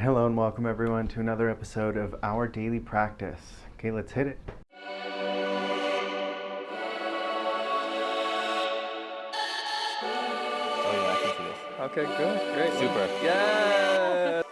Hello and welcome everyone to another episode of Our Daily Practice. Okay, let's hit it. Oh yeah, I can see this. Okay, good, great. Super. Yeah.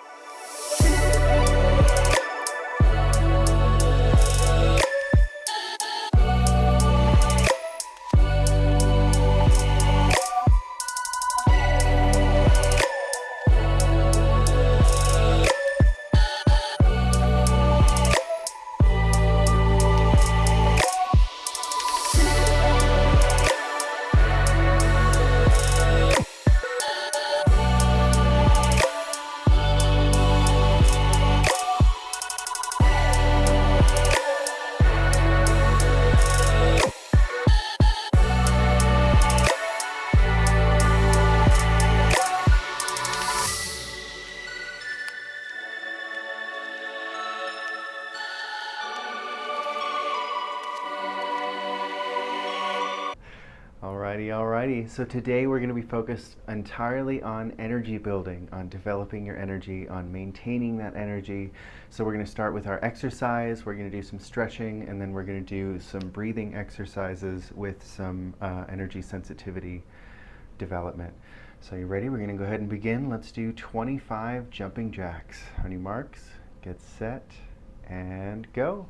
Alrighty. So today we're going to be focused entirely on energy building, on developing your energy, on maintaining that energy. So we're going to start with our exercise, we're going to do some stretching, and then we're going to do some breathing exercises with some energy sensitivity development. So you ready? We're going to go ahead and begin. Let's do 25 jumping jacks. On your marks, get set, and go.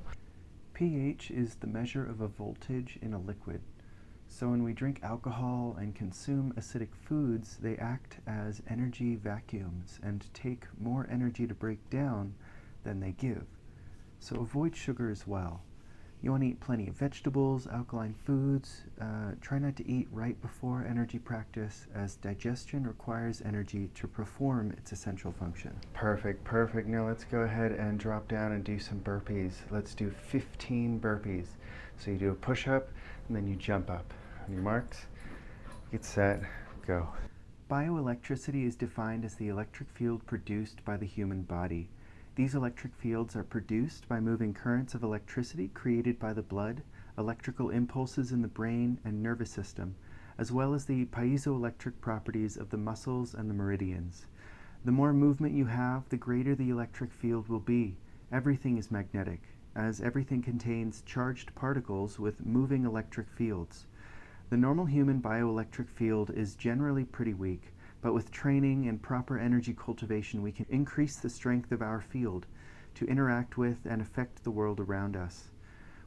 pH is the measure of a voltage in a liquid. So when we drink alcohol and consume acidic foods, they act as energy vacuums and take more energy to break down than they give. So avoid sugar as well. You want to eat plenty of vegetables, alkaline foods. Try not to eat right before energy practice, as digestion requires energy to perform its essential function. Perfect. Now let's go ahead and drop down and do some burpees. Let's do 15 burpees. So you do a push-up and then you jump up. On your marks, get set, go. Bioelectricity is defined as the electric field produced by the human body. These electric fields are produced by moving currents of electricity created by the blood, electrical impulses in the brain and nervous system, as well as the piezoelectric properties of the muscles and the meridians. The more movement you have, the greater the electric field will be. Everything is magnetic, as everything contains charged particles with moving electric fields. The normal human bioelectric field is generally pretty weak, but with training and proper energy cultivation we can increase the strength of our field to interact with and affect the world around us.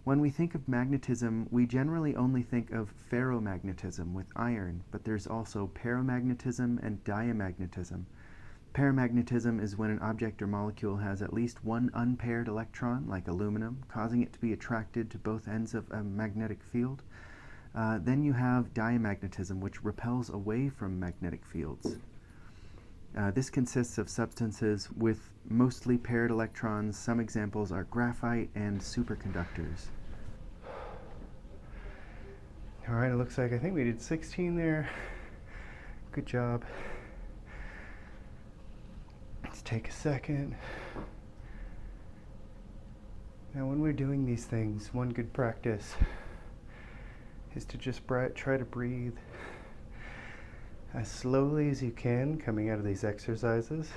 When we think of magnetism, we generally only think of ferromagnetism with iron, but there's also paramagnetism and diamagnetism. Paramagnetism is when an object or molecule has at least one unpaired electron, like aluminum, causing it to be attracted to both ends of a magnetic field. Then you have diamagnetism, which repels away from magnetic fields. This consists of substances with mostly paired electrons. Some examples are graphite and superconductors. All right, it looks like I think we did 16 there. Good job. Let's take a second. Now, when we're doing these things, one good practice is to just try to breathe as slowly as you can coming out of these exercises.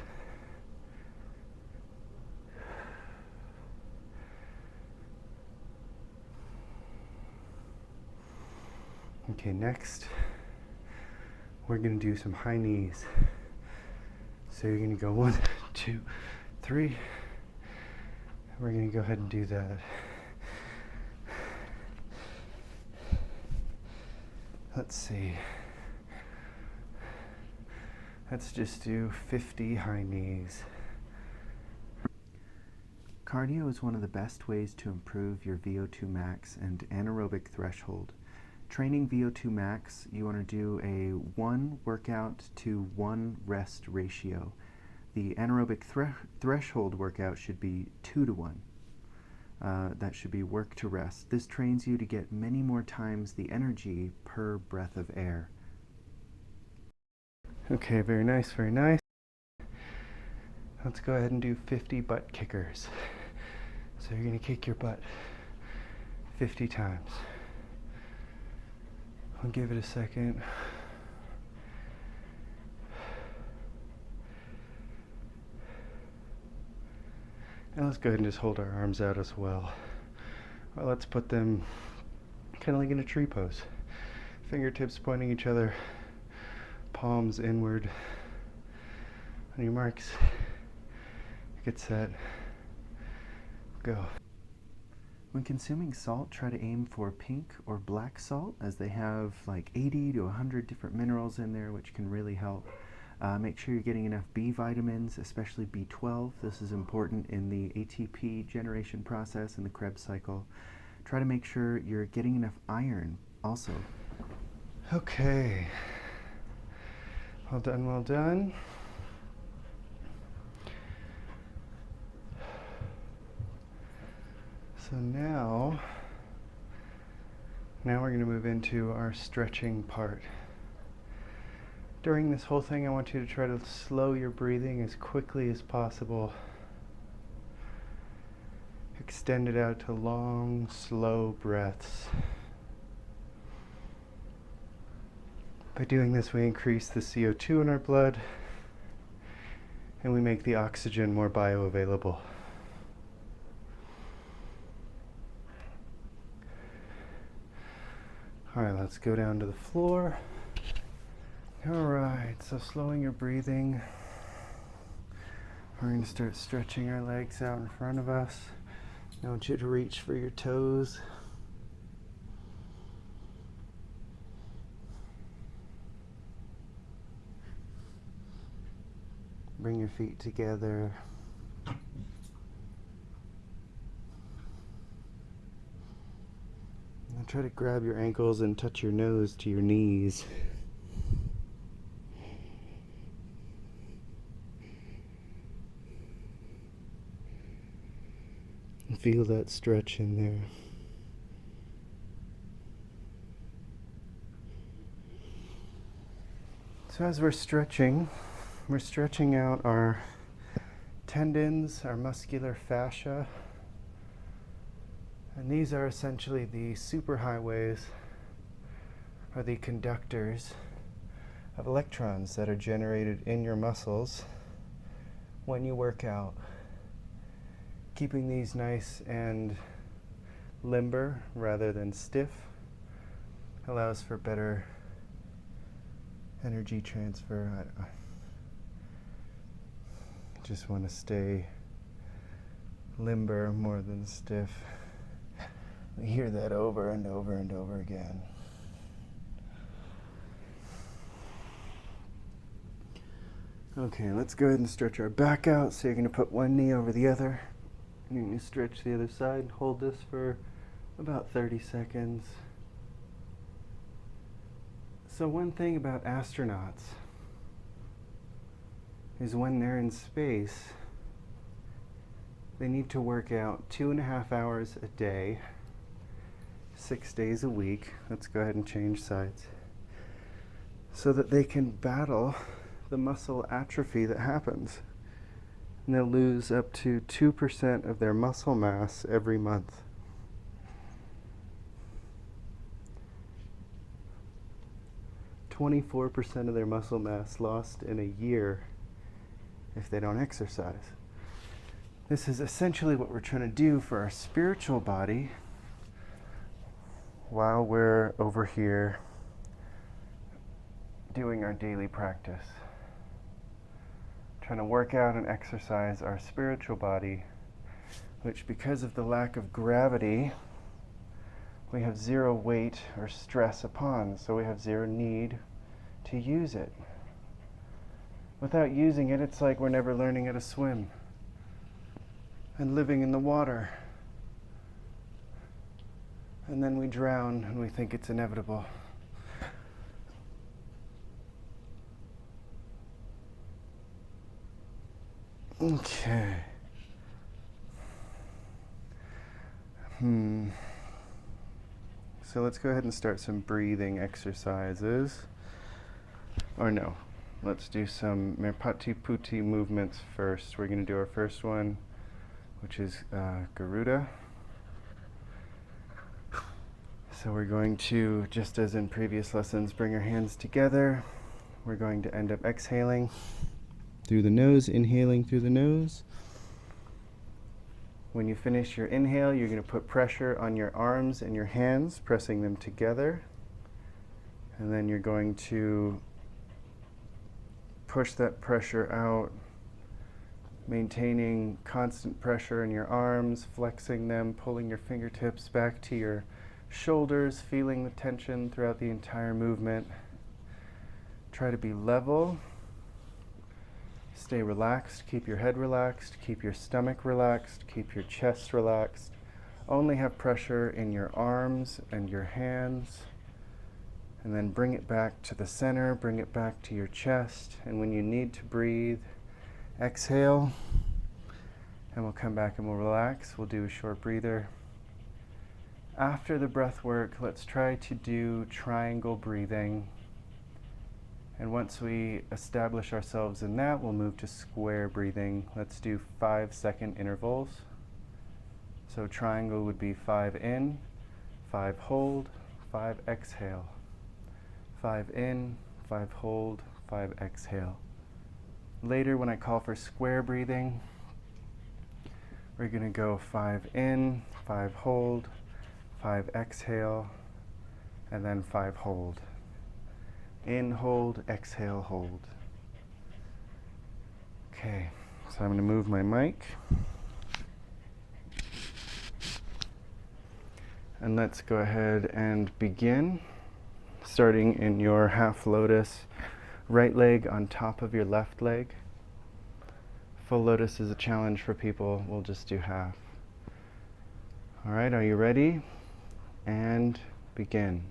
Okay, next we're going to do some high knees. So you're going to go 1, 2, 3. We're going to go ahead and do that. Let's see. Let's just do 50 high knees. Cardio is one of the best ways to improve your VO2 max and anaerobic threshold. Training VO2 max, you want to do a 1 workout to 1 rest ratio. The anaerobic threshold workout should be 2 to 1. That should be work to rest. This trains you to get many more times the energy per breath of air. Okay, very nice. Let's go ahead and do 50 butt kickers. So you're going to kick your butt 50 times. I'll give it a second. And let's go ahead and just hold our arms out as well. Well, let's put them kind of like in a tree pose. Fingertips pointing each other, palms inward. On your marks, get set, go. When consuming salt, try to aim for pink or black salt, as they have like 80 to 100 different minerals in there, which can really help. Make sure you're getting enough B vitamins, especially B12. This is important in the ATP generation process and the Krebs cycle. Try to make sure you're getting enough iron also. Okay. Well done, well done. So now we're going to move into our stretching part. During this whole thing, I want you to try to slow your breathing as quickly as possible. Extend it out to long, slow breaths. By doing this, we increase the CO2 in our blood and we make the oxygen more bioavailable. All right, let's go down to the floor. All right, so slowing your breathing. We're going to start stretching our legs out in front of us. I want you to reach for your toes. Bring your feet together. And try to grab your ankles and touch your nose to your knees. And feel that stretch in there. So as we're stretching out our tendons, our muscular fascia. And these are essentially the superhighways, or the conductors of electrons that are generated in your muscles when you work out. Keeping these nice and limber rather than stiff allows for better energy transfer. I just want to stay limber more than stiff. We hear that over and over and over again. Okay, let's go ahead and stretch our back out. So you're going to put one knee over the other. And you're going to stretch the other side. Hold this for about 30 seconds. So one thing about astronauts is when they're in space, they need to work out 2.5 hours a day, 6 days a week. Let's go ahead and change sides. So that they can battle the muscle atrophy that happens. And they'll lose up to 2% of their muscle mass every month. %24% of their muscle mass lost in a year if they don't exercise. This is essentially what we're trying to do for our spiritual body while we're over here doing our daily practice. Trying to work out and exercise our spiritual body, which because of the lack of gravity, we have zero weight or stress upon, so we have zero need to use it. Without using it, it's like we're never learning how to swim and living in the water. And then we drown and we think it's inevitable. Okay. So let's go ahead and start some breathing exercises. Or no, let's do some Merpati Putti movements first. We're going to do our first one, which is Garuda. So we're going to, just as in previous lessons, bring our hands together. We're going to end up exhaling through the nose, inhaling through the nose. When you finish your inhale, you're going to put pressure on your arms and your hands, pressing them together. And then you're going to push that pressure out, maintaining constant pressure in your arms, flexing them, pulling your fingertips back to your shoulders, feeling the tension throughout the entire movement. Try to be level. Stay relaxed, keep your head relaxed, keep your stomach relaxed, keep your chest relaxed. Only have pressure in your arms and your hands. And then bring it back to the center, bring it back to your chest. And when you need to breathe, exhale. And we'll come back and we'll relax. We'll do a short breather. After the breath work, let's try to do triangle breathing. And once we establish ourselves in that, we'll move to square breathing. Let's do 5-second intervals. So triangle would be 5 in, 5 hold, 5 exhale. 5 in, 5 hold, 5 exhale. Later, when I call for square breathing, we're going to go 5 in, 5 hold, 5 exhale, and then 5 hold. In, hold, exhale, hold. Okay, so I'm going to move my mic. And let's go ahead and begin, starting in your half lotus, right leg on top of your left leg. Full lotus is a challenge for people. We'll just do half. All right, are you ready? And begin.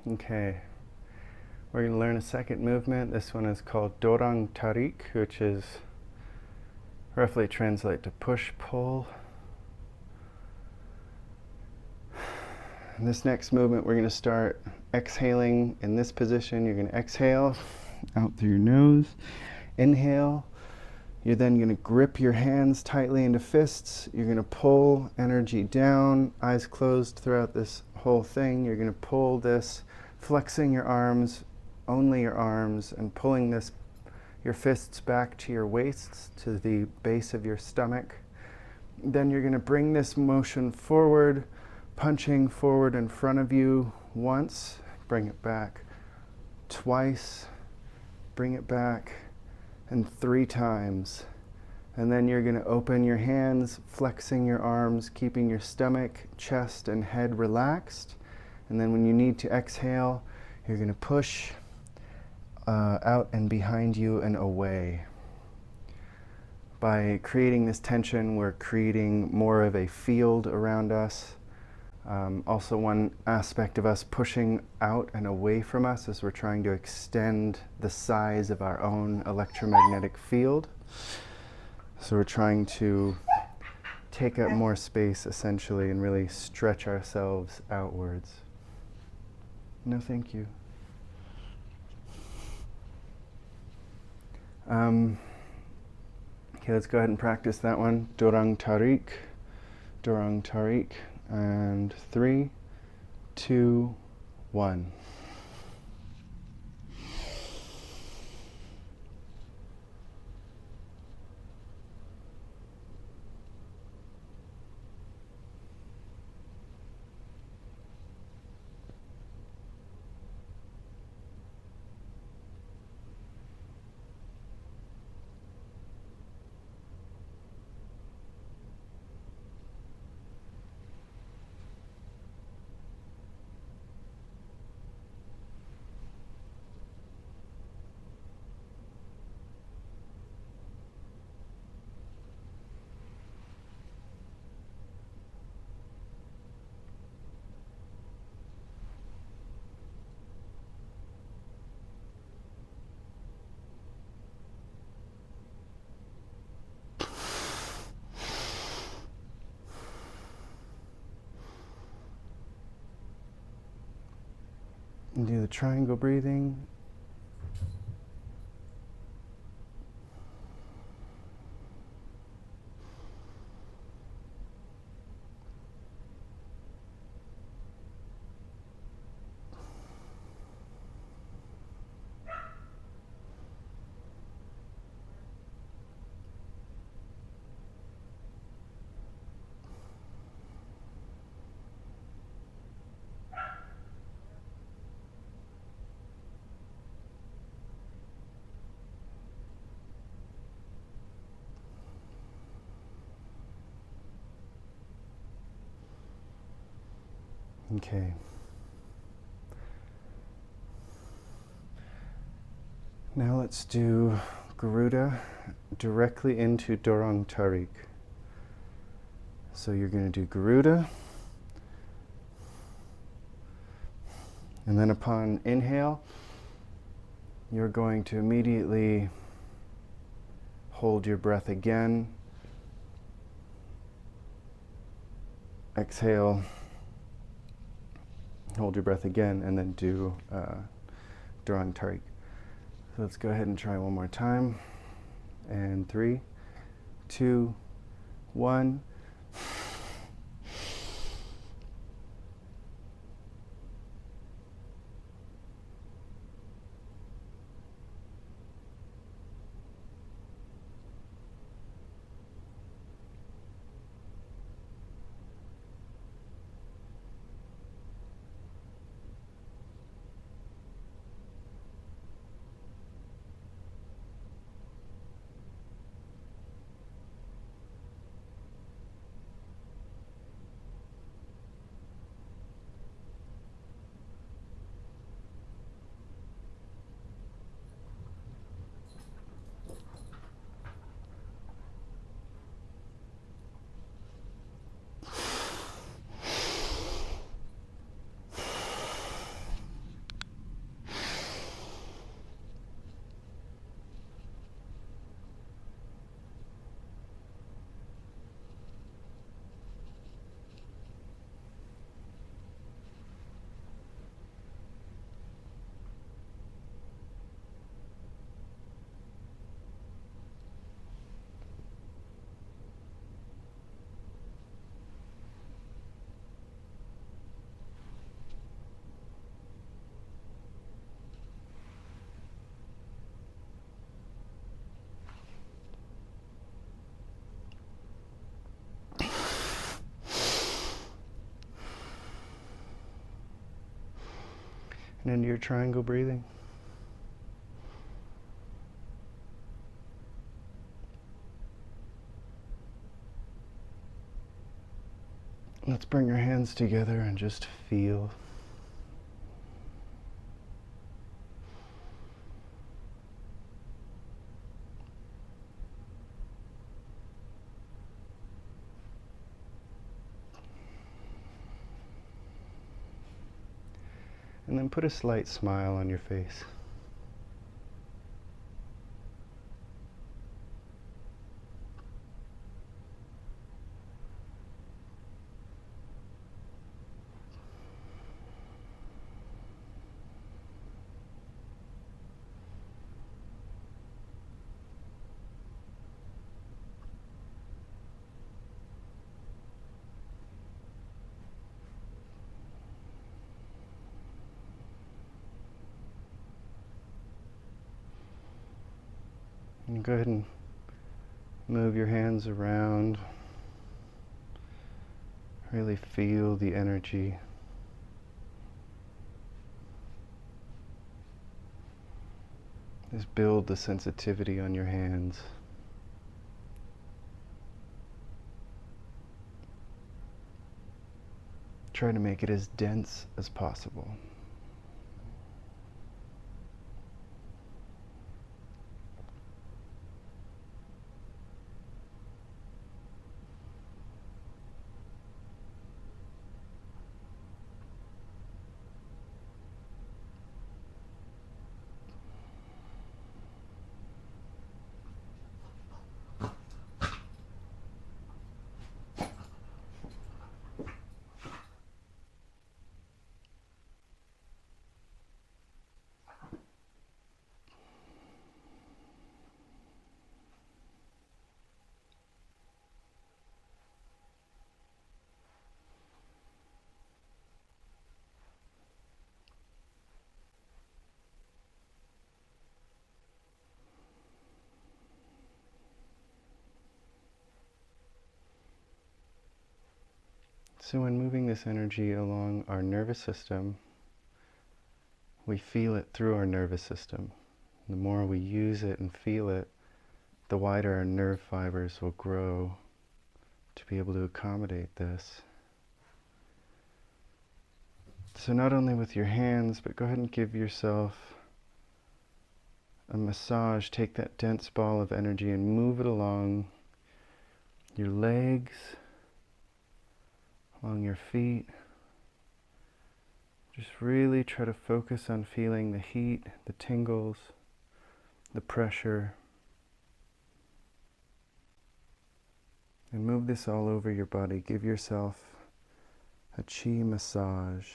Okay, we're going to learn a second movement. This one is called Dorang Tarik, which is roughly translate to push-pull. In this next movement, we're going to start exhaling in this position. You're going to exhale out through your nose, inhale. You're then going to grip your hands tightly into fists. You're going to pull energy down, eyes closed throughout this whole thing. You're going to pull this, flexing your arms, only your arms, and pulling this, your fists back to your waists, to the base of your stomach. Then you're going to bring this motion forward, punching forward in front of you once, bring it back twice, bring it back, and 3 times. And then you're going to open your hands, flexing your arms, keeping your stomach, chest, and head relaxed. And then when you need to exhale, you're going to push out and behind you and away. By creating this tension, we're creating more of a field around us. Also, one aspect of us pushing out and away from us as we're trying to extend the size of our own electromagnetic field. So we're trying to take up more space, essentially, and really stretch ourselves outwards. No, thank you. Okay, let's go ahead and practice that one. Dorang Tarik, and 3, 2, 1. And do the triangle breathing. Okay. Now let's do Garuda directly into Dorang Tarik. So you're going to do Garuda, and then upon inhale, you're going to immediately hold your breath again. Exhale, hold your breath again, and then do Dorang Tarik. So let's go ahead and try one more time. And 3, 2, 1. And into your triangle breathing. Let's bring our hands together and just feel. And then put a slight smile on your face. And go ahead and move your hands around. Really feel the energy. Just build the sensitivity on your hands. Try to make it as dense as possible. So when moving this energy along our nervous system, we feel it through our nervous system. The more we use it and feel it, the wider our nerve fibers will grow to be able to accommodate this. So not only with your hands, but go ahead and give yourself a massage. Take that dense ball of energy and move it along your legs, along your feet. Just really try to focus on feeling the heat, the tingles, the pressure. And move this all over your body. Give yourself a chi massage.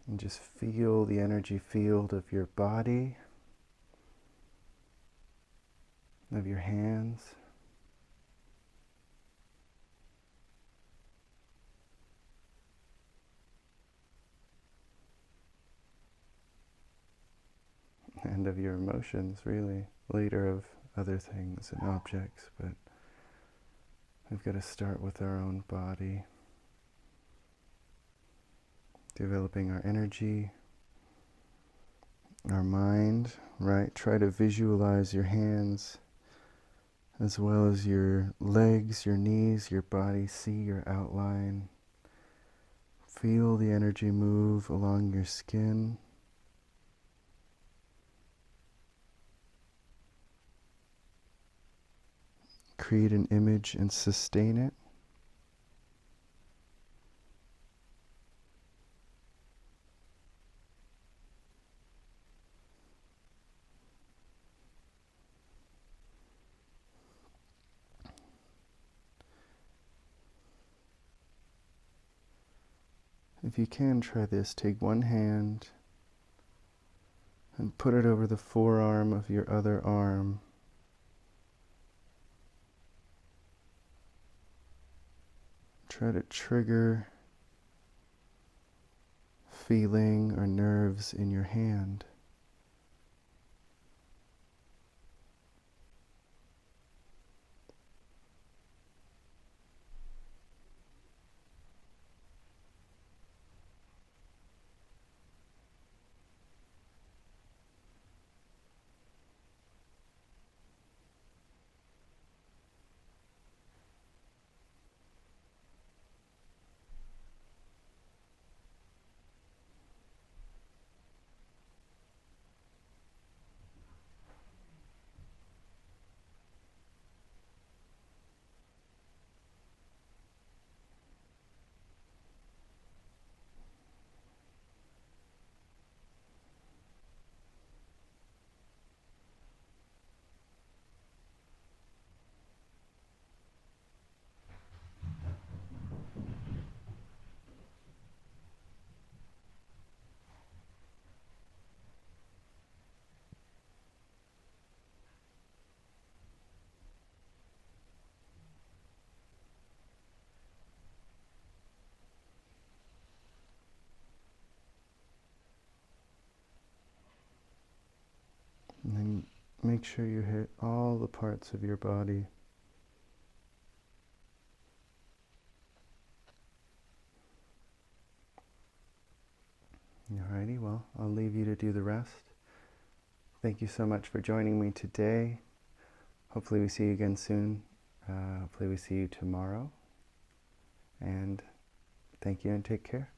And just feel the energy field of your body, of your hands. And of your emotions, really. Later of other things and objects, but we've got to start with our own body. Developing our energy, our mind, right? Try to visualize your hands as well as your legs, your knees, your body. See your outline. Feel the energy move along your skin. Create an image and sustain it. If you can, try this. Take one hand and put it over the forearm of your other arm. Try to trigger feeling or nerves in your hand. And then make sure you hit all the parts of your body. Alrighty, well, I'll leave you to do the rest. Thank you so much for joining me today. Hopefully we see you again soon. Hopefully we see you tomorrow. And thank you and take care.